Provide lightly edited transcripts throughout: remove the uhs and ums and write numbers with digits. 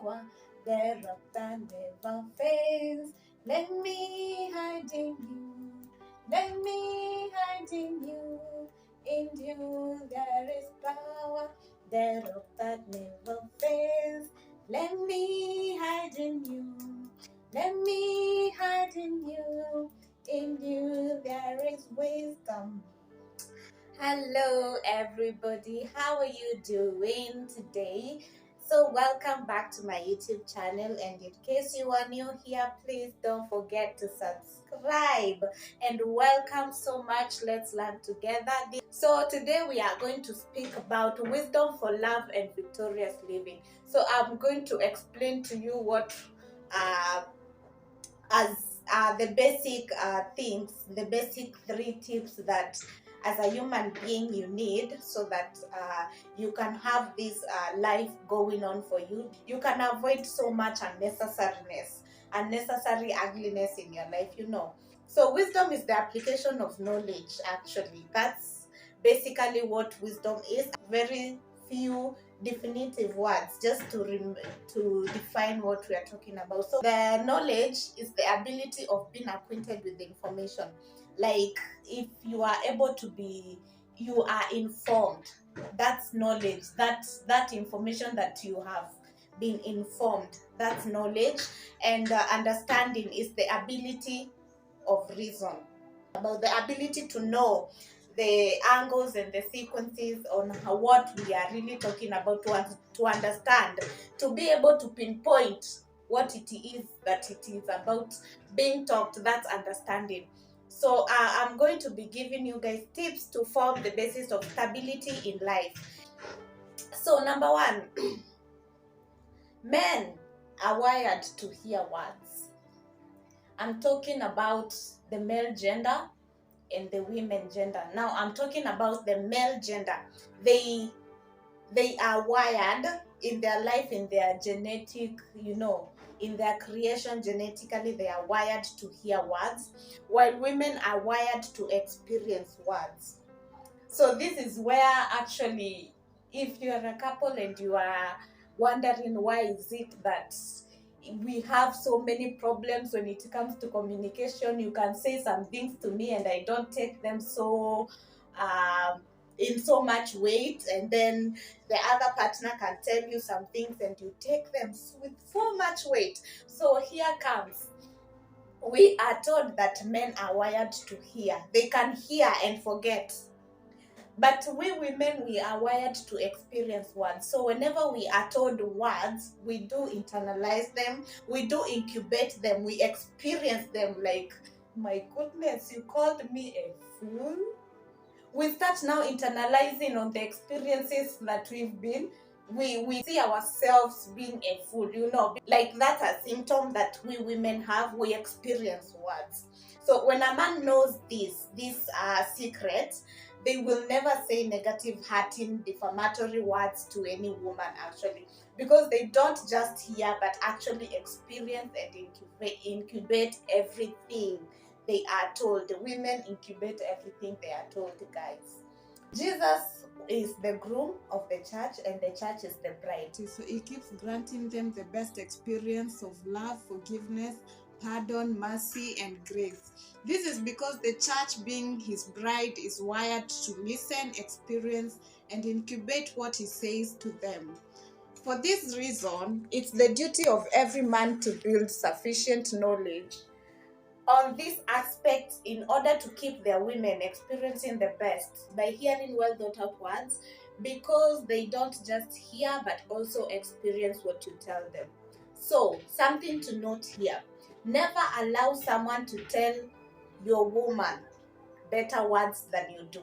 power, the rock that never fails. Let me hide in you. Let me hide in you. In you there is power, the rock that never fails. Let me hide in you. Let me hide in you. In you there is wisdom. Hello, everybody. How are you doing today? So, welcome back to my YouTube channel. And in case you are new here, please don't forget to subscribe. And welcome so much. Let's learn together. So, today we are going to speak about wisdom for love and victorious living. So, I'm going to explain to you what as the basic things, the basic 3 tips that as a human being you need so that you can have this life going on for you. You can avoid so much unnecessary ugliness in your life. So wisdom is the application of knowledge, actually. That's basically what wisdom is. Very few definitive words just to define what we are talking about. So the knowledge is the ability of being acquainted with the information. Like if you are able to be, you are informed. That's knowledge. That information that you have been informed. That's knowledge. And understanding is the ability of reason, about the ability to know the angles and the sequences on what we are really talking about, to understand, to be able to pinpoint what it is that it is about being talked. That's understanding. So I'm going to be giving you guys tips to form the basis of stability in life. So number 1, men are wired to hear words. I'm talking about the male gender and the women gender. Now I'm talking about the male gender. They are wired in their life, in their genetic, in their creation, genetically they are wired to hear words, while women are wired to experience words. So this is where, actually, if you are a couple and you are wondering why is it that we have so many problems when it comes to communication, you can say some things to me and I don't take them so in so much weight, and then the other partner can tell you some things and you take them with so much weight. So here comes, we are told that men are wired to hear. They can hear and forget. But we women, we are wired to experience words. So whenever we are told words, we do internalize them, we do incubate them, we experience them like, my goodness, you called me a fool? We start now internalizing on the experiences that we've been. We see ourselves being a fool, like that's a symptom that we women have. We experience words. So when a man knows this secret, they will never say negative, hurting, defamatory words to any woman, actually, because they don't just hear but actually experience and incubate everything they are told. The women incubate everything they are told, guys. Jesus is the groom of the church and the church is the bride. So he keeps granting them the best experience of love, forgiveness, pardon, mercy, and grace. This is because the church, being his bride, is wired to listen, experience, and incubate what he says to them. For this reason, it's the duty of every man to build sufficient knowledge on this aspect in order to keep their women experiencing the best by hearing well thought out words, because they don't just hear but also experience what you tell them. So, something to note here: never allow someone to tell your woman better words than you do,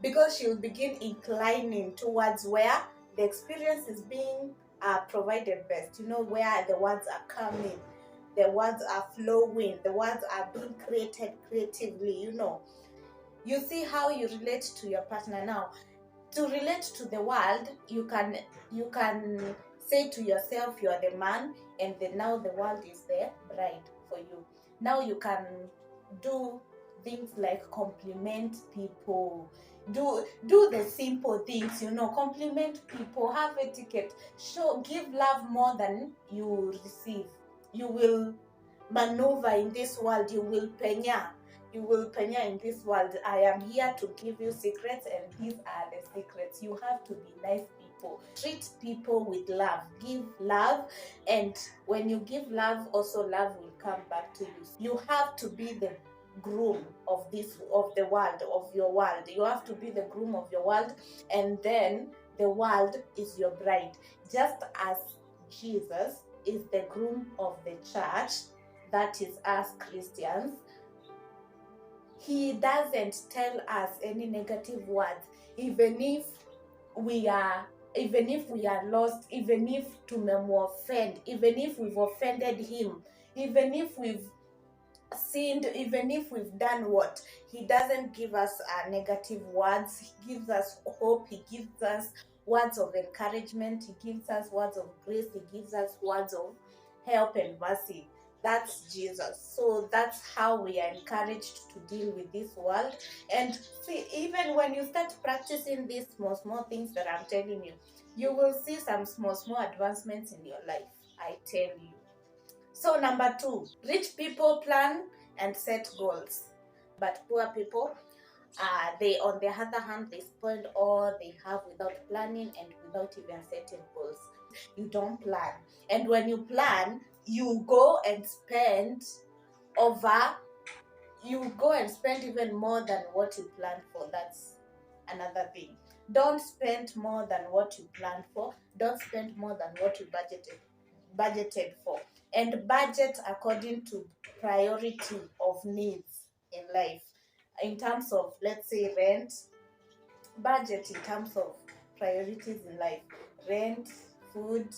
because she'll begin inclining towards where the experience is being provided best, where the words are coming, the words are flowing, the words are being created creatively. You see how you relate to your partner. Now, to relate to the world, you can say to yourself, you are the man, and then now the world is the bride for you. Now you can do things like compliment people, Do the simple things, compliment people, have etiquette, give love more than you receive. You will maneuver in this world, you will penya in this world. I am here to give you secrets, and these are the secrets. You have to be nice people, treat people with love, give love, and when you give love, also love will come back to you. You have to be the groom of the world, of your world. You have to be the groom of your world, and then the world is your bride, just as Jesus is the groom of the church, that is us Christians. He doesn't tell us any negative words, even if we are lost, even if tumemwofend, even if we've offended him, even if we've sinned, even if we've done what. He doesn't give us negative words. He gives us hope. He gives us words of encouragement. He gives us words of grace. He gives us words of help and mercy. That's Jesus. So that's how we are encouraged to deal with this world. And see, even when you start practicing these small things that I'm telling you, you will see some small advancements in your life, I tell you. So number 2, rich people plan and set goals, but poor people, they, on the other hand, they spend all they have without planning and without even setting goals. You don't plan, and when you plan, you go and spend even more than what you planned for. That's another thing. Don't spend more than what you planned for. Don't spend more than what you budgeted for, and budget according to priority of needs in life. In terms of, let's say, rent, budget in terms of priorities in life: rent, food,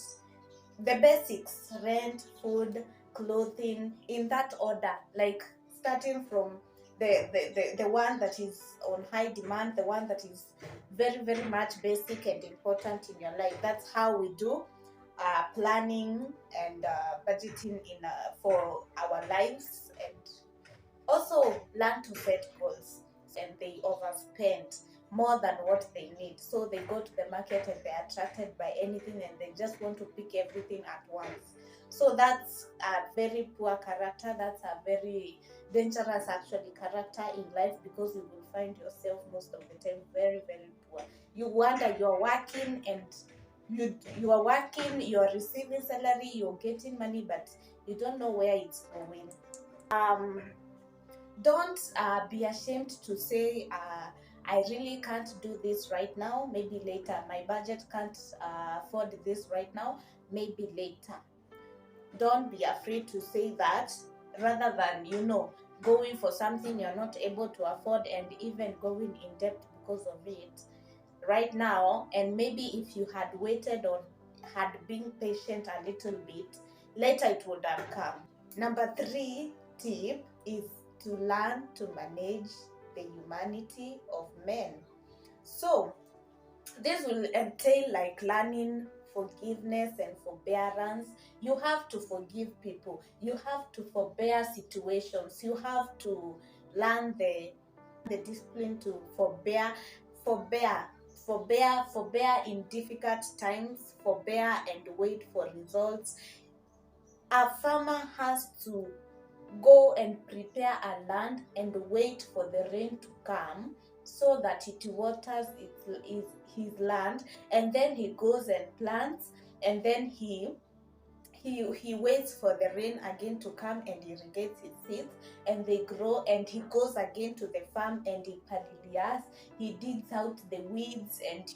the basics: rent, food, clothing, in that order, like starting from the one that is on high demand, the one that is very, very much basic and important in your life. That's how we do planning and budgeting for our lives. And also learn to set goals, and they overspend more than what they need. So they go to the market and they're attracted by anything, and they just want to pick everything at once. So that's a very poor character. That's a very dangerous, actually, character in life, because you will find yourself most of the time very, very poor. You wonder, you're working and you are working, you're receiving salary, you're getting money, but you don't know where it's going. Don't be ashamed to say, I really can't do this right now, maybe later. My budget can't afford this right now, maybe later. Don't be afraid to say that, rather than going for something you're not able to afford, and even going in debt because of it right now. And maybe if you had waited or had been patient a little bit, later it would have come. Number 3 tip is to learn to manage the humanity of men. So this will entail like learning forgiveness and forbearance. You have to forgive people. You have to forbear situations. You have to learn the discipline to forbear in difficult times, forbear and wait for results. A farmer has to go and prepare a land and wait for the rain to come, so that it waters his land, and then he goes and plants, and then he waits for the rain again to come and irrigates his seeds, and they grow, and he goes again to the farm and he palilias, he digs out the weeds, and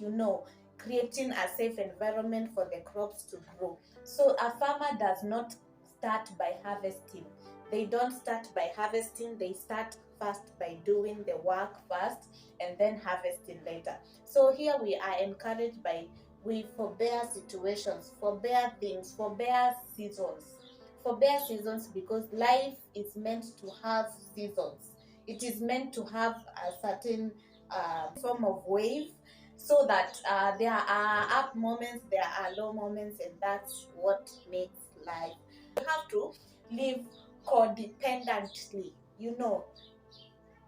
creating a safe environment for the crops to grow. So a farmer does not start by harvesting. They don't start by harvesting. They start first by doing the work first, and then harvesting later. So here we are encouraged by, we forbear situations, forbear things, forbear seasons, because life is meant to have seasons. It is meant to have a certain form of wave, so that there are up moments, there are low moments, and that's what makes life. You have to live codependently.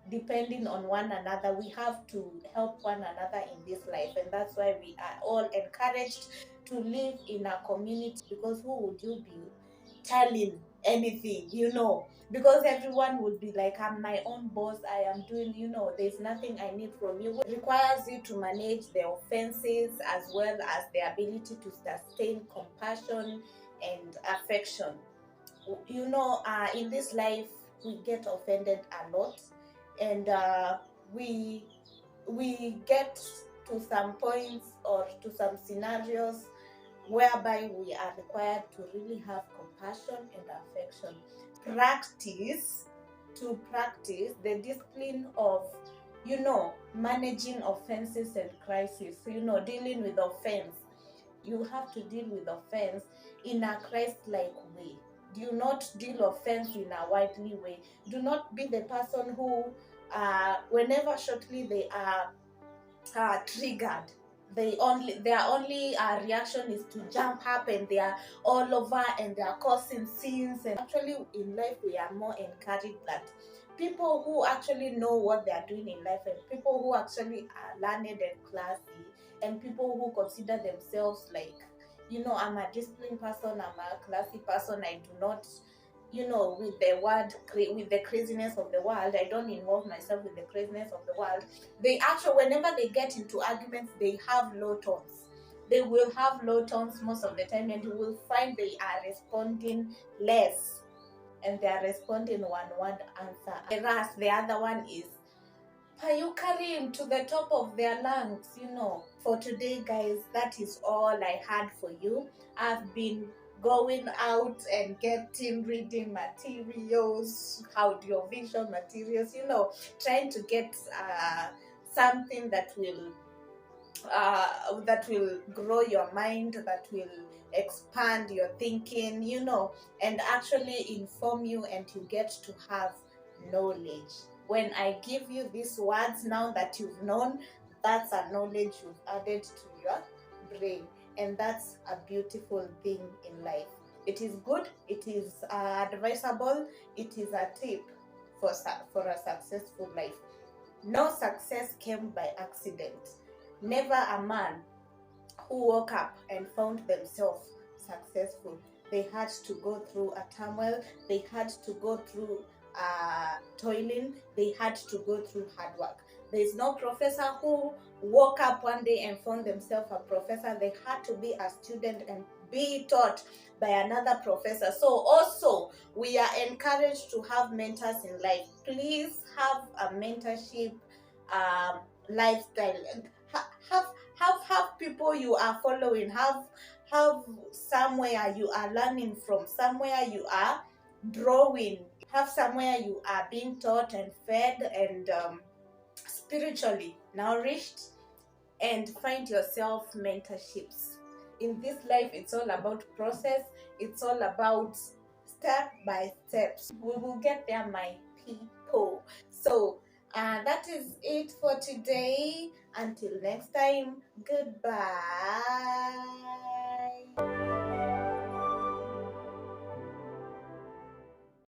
depending on one another. We have to help one another in this life, and that's why we are all encouraged to live in a community, because who would you be telling anything, because everyone would be like, I'm my own boss, I am doing, there's nothing I need from you. It requires you to manage the offenses as well as the ability to sustain compassion and affection. In this life we get offended a lot, and we get to some points or to some scenarios whereby we are required to really have compassion and affection. Practice the discipline of managing offenses and crises. Dealing with offense, you have to deal with offense in a Christ-like way. Do not deal offense in a worldly way. Do not be the person who, whenever shortly they are triggered, their only reaction is to jump up, and they are all over and they are causing scenes. And actually in life we are more encouraged that people who actually know what they are doing in life, and people who actually are learned and classy, and people who consider themselves like, I'm a disciplined person, I'm a classy person, I do not, with the craziness of the world, I don't involve myself with the craziness of the world. They actually, whenever they get into arguments, they have low tones. They will have low tones most of the time, and you will find they are responding less, and they are responding one word answer. Whereas the other one is payukari to the top of their lungs. For today, guys, that is all I had for you. I've been going out and getting reading materials, audiovisual materials, trying to get something that will grow your mind, that will expand your thinking, and actually inform you, and you get to have knowledge. When I give you these words now that you've known, that's a knowledge you've added to your brain, and that's a beautiful thing in life. It is good, it is advisable, it is a tip for a successful life. No success came by accident. Never a man who woke up and found themselves successful. They had to go through a turmoil, they had to go through toiling, they had to go through hard work. There is no professor who woke up one day and found themselves a professor. They had to be a student and be taught by another professor. So also we are encouraged to have mentors in life. Please have a mentorship lifestyle. Have people you are following, have somewhere you are learning from, somewhere you are drawing, have somewhere you are being taught and fed and spiritually nourished, and find yourself mentorships. In this life, it's all about process, it's all about step by steps. We will get there, my people. So that is it for today. Until next time, goodbye.